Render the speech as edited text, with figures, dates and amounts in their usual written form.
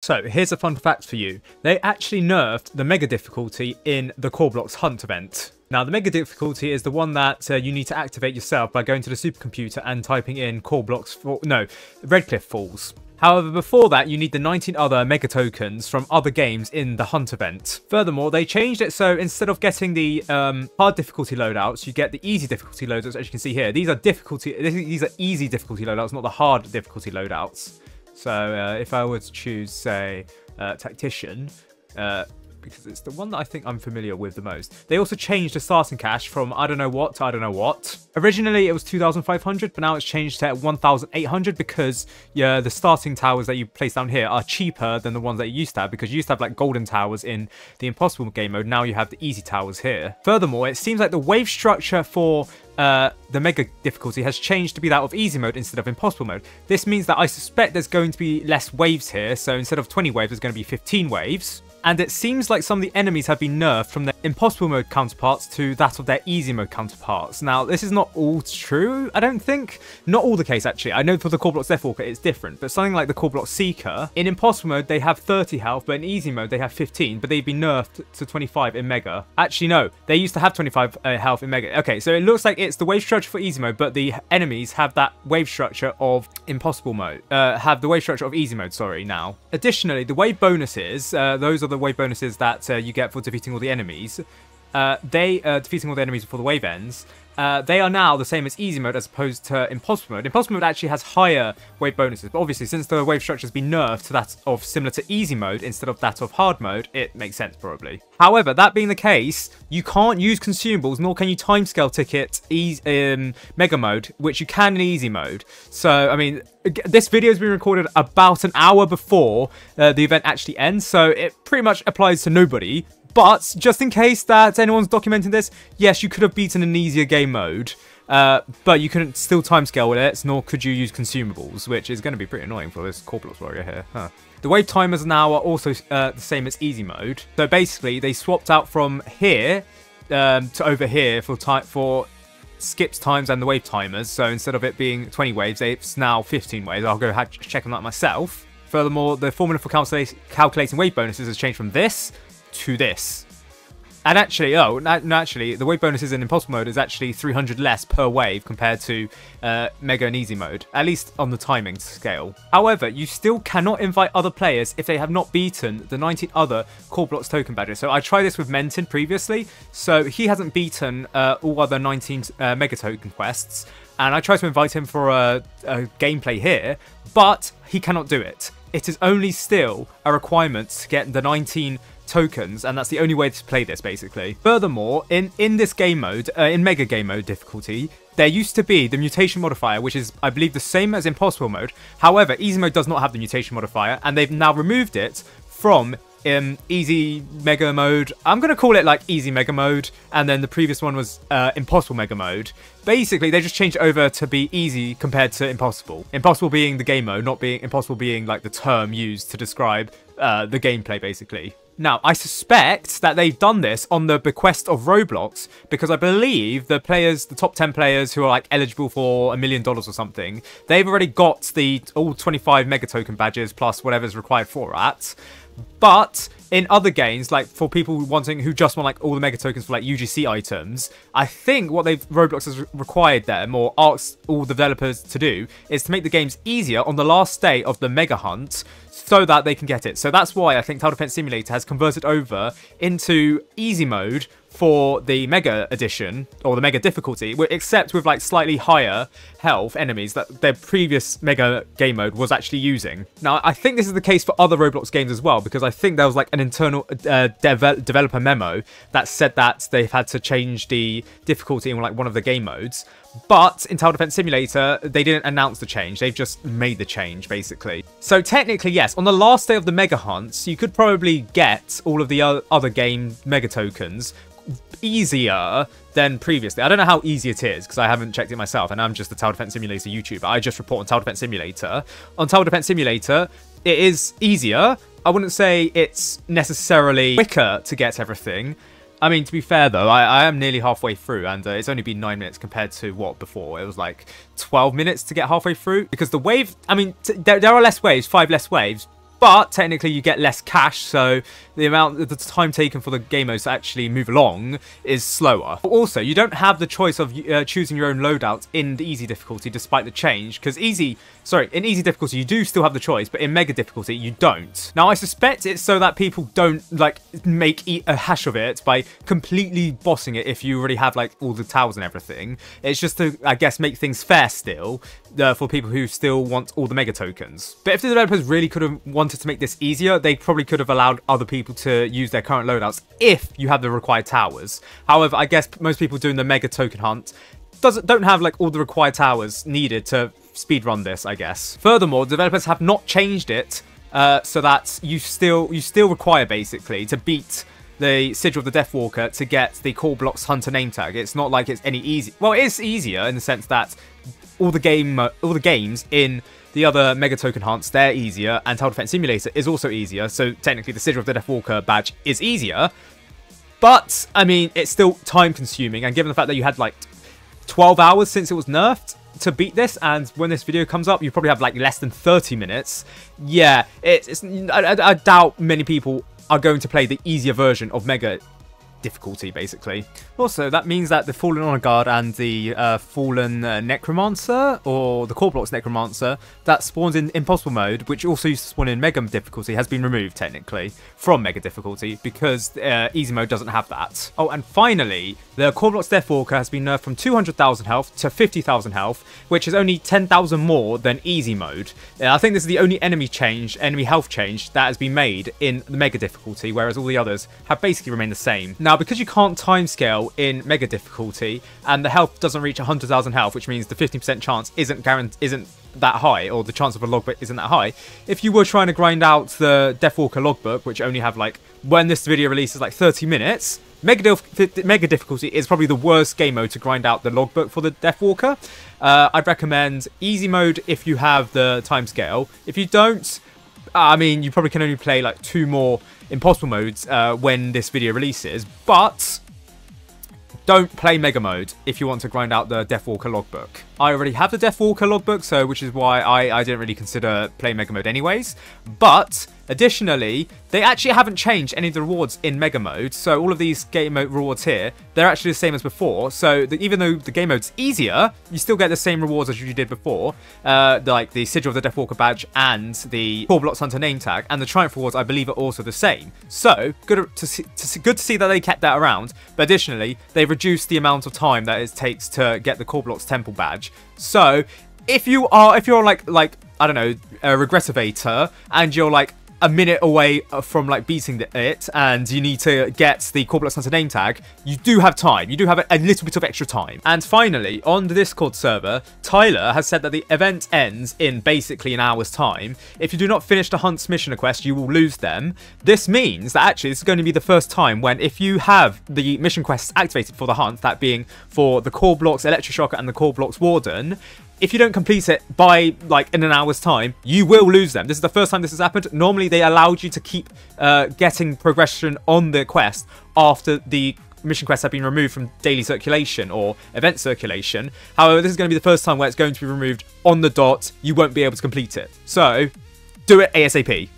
So here's a fun fact for you. They actually nerfed the mega difficulty in the KORBLOX Hunt event. Now the mega difficulty is the one that you need to activate yourself by going to the supercomputer and typing in Redcliffe Falls. However, before that, you need the 19 other mega tokens from other games in the Hunt event. Furthermore, they changed it so instead of getting the hard difficulty loadouts, you get the easy difficulty loadouts, as you can see here. These are easy difficulty loadouts, not the hard difficulty loadouts. So if I were to choose, say, Tactician, because it's the one that I think I'm familiar with the most. They also changed the starting cash from I don't know what to I don't know what. Originally it was 2,500, but now it's changed to 1,800 because the starting towers that you place down here are cheaper than the ones that you used to have, because you used to have like golden towers in the impossible game mode. Now you have the easy towers here. Furthermore, it seems like the wave structure for the mega difficulty has changed to be that of easy mode instead of impossible mode. This means that I suspect there's going to be less waves here, so instead of 20 waves there's going to be 15 waves. And it seems like some of the enemies have been nerfed from their impossible mode counterparts to that of their easy mode counterparts. Now, this is not all true, I don't think. Not all the case, actually. I know for the KORBLOX Deathwalker it's different, but something like the KORBLOX Seeker, in impossible mode they have 30 health, but in easy mode they have 15, but they've been nerfed to 25 in Mega. Actually, no, they used to have 25 health in Mega. Okay, so it looks like it's the wave structure for easy mode, but the enemies have that wave structure of impossible mode, have the wave structure of easy mode, sorry, now. Additionally, the wave bonuses, those are the wave bonuses that you get for defeating all the enemies. Defeating all the enemies before the wave ends. They are now the same as easy mode as opposed to impossible mode. Impossible mode actually has higher wave bonuses, but obviously since the wave structure has been nerfed to that of similar to easy mode instead of that of hard mode, it makes sense probably. However, that being the case, you can't use consumables, nor can you timescale ticket mega mode, which you can in easy mode. So, I mean, this video has been recorded about an hour before the event actually ends, so it pretty much applies to nobody. But just in case that anyone's documenting this, yes, you could have beaten an easier game mode, but you couldn't still timescale with it, nor could you use consumables, which is going to be pretty annoying for this KORBLOX warrior here. Huh. The wave timers now are also the same as easy mode. So basically, they swapped out from here to over here for skips times and the wave timers. So instead of it being 20 waves, it's now 15 waves. I'll go check on that myself. Furthermore, the formula for calculating wave bonuses has changed from this to this. And actually, actually, the wave bonuses in impossible mode is actually 300 less per wave compared to mega and easy mode, at least on the timing scale. However, you still cannot invite other players if they have not beaten the 19 other KORBLOX token badges. So I tried this with Menton previously, so he hasn't beaten all other 19 mega token quests, and I tried to invite him for a gameplay here, but he cannot do it. It is only still a requirement to get the 19 tokens, and that's the only way to play this basically. Furthermore, in this game mode, in mega game mode difficulty, there used to be the mutation modifier, which is I believe the same as impossible mode. However, easy mode does not have the mutation modifier, and they've now removed it from easy mega mode. I'm going to call it like easy mega mode, and then the previous one was impossible mega mode. Basically, they just changed it over to be easy compared to impossible. Impossible being the game mode, not being impossible being like the term used to describe the gameplay basically. Now, I suspect that they've done this on the bequest of Roblox, because I believe the top 10 players who are like eligible for $1 million or something, they've already got all 25 mega token badges plus whatever's required for that. But in other games, like for people who just want like all the mega tokens for like UGC items, I think what Roblox has required them, or asked all developers to do, is to make the games easier on the last day of the mega hunt, so that they can get it. So that's why I think Tower Defense Simulator has converted over into easy mode for the Mega Edition, or the Mega difficulty, except with like slightly higher health enemies that their previous Mega game mode was actually using. Now, I think this is the case for other Roblox games as well, because I think there was like an internal developer memo that said that they've had to change the difficulty in like one of the game modes. But in Tower Defense Simulator, they didn't announce the change. They've just made the change, basically. So technically, yes, on the last day of the Mega Hunts, you could probably get all of the other game Mega tokens easier than previously. I don't know how easy it is, because I haven't checked it myself, and I'm just a Tower Defense Simulator YouTuber. I just report on Tower Defense Simulator. On Tower Defense Simulator, it is easier. I wouldn't say it's necessarily quicker to get everything. I mean, to be fair though, I am nearly halfway through, and it's only been 9 minutes compared to what before. It was like 12 minutes to get halfway through, because the wave, I mean, there are less waves, 5 less waves, but technically you get less cash, so the time taken for the game modes to actually move along is slower. Also, you don't have the choice of choosing your own loadout in the easy difficulty despite the change, because in easy difficulty you do still have the choice, but in mega difficulty you don't. Now I suspect it's so that people don't like make a hash of it by completely bossing it if you already have like all the towers and everything. It's just to, I guess, make things fair still for people who still want all the mega tokens. But if the developers really could have wanted to make this easier, they probably could have allowed other people to use their current loadouts if you have the required towers. However, I guess most people doing the mega token hunt don't have like all the required towers needed to speedrun this, I guess. Furthermore, developers have not changed it so that you still require basically to beat the Sigil of the Deathwalker to get the KORBLOX Hunter name tag. It's not like it's any easy. Well, it is easier in the sense that all the games in the other Mega Token hunts, they're easier, and Tower Defense Simulator is also easier, so technically the Sigil of the Deathwalker badge is easier. But, I mean, it's still time-consuming, and given the fact that you had, like, 12 hours since it was nerfed to beat this, and when this video comes up, you probably have, like, less than 30 minutes. Yeah, I doubt many people are going to play the easier version of Mega difficulty, basically. Also, that means that the Fallen Honor Guard and the Fallen Necromancer, or the KORBLOX Necromancer, that spawns in Impossible Mode, which also used to spawn in Mega difficulty, has been removed, technically, from Mega difficulty, because Easy Mode doesn't have that. Oh, and finally, the KORBLOX Deathwalker has been nerfed from 200,000 health to 50,000 health, which is only 10,000 more than Easy Mode. I think this is the only enemy health change that has been made in the Mega difficulty, whereas all the others have basically remained the same. Now, because you can't timescale in Mega difficulty, and the health doesn't reach 100,000 health, which means the 50% chance isn't that high, or the chance of a logbook isn't that high. If you were trying to grind out the Deathwalker logbook, which only have like, when this video releases, like 30 minutes, Mega difficulty is probably the worst game mode to grind out the logbook for the Deathwalker. I'd recommend easy mode if you have the timescale. If you don't, I mean, you probably can only play like 2 more impossible modes when this video releases, but don't play Mega Mode if you want to grind out the Deathwalker logbook. I already have the Deathwalker logbook, so which is why I didn't really consider playing Mega Mode anyways. But additionally, they actually haven't changed any of the rewards in Mega Mode, so all of these game mode rewards here, they're actually the same as before. So even though the game mode's easier, you still get the same rewards as you did before, like the Sigil of the Deathwalker badge and the KORBLOX Hunter name tag, and the Triumph rewards I believe are also the same. So good to see that they kept that around. But additionally, they've reduced the amount of time that it takes to get the KORBLOX Temple badge. So if you're like I don't know, a regressivator, and you're like a minute away from like beating it, and you need to get the KORBLOX Hunter name tag, you do have time. You do have a little bit of extra time. And finally, on the Discord server, Tyler has said that the event ends in basically an hour's time. If you do not finish the hunt's mission request, you will lose them. This means that actually this is going to be the first time when, if you have the mission quests activated for the hunt, that being for the KORBLOX Electroshocker and the KORBLOX Warden, if you don't complete it by, like, in an hour's time, you will lose them. This is the first time this has happened. Normally, they allowed you to keep getting progression on the quest after the mission quests have been removed from daily circulation or event circulation. However, this is going to be the first time where it's going to be removed on the dot. You won't be able to complete it. So, do it ASAP.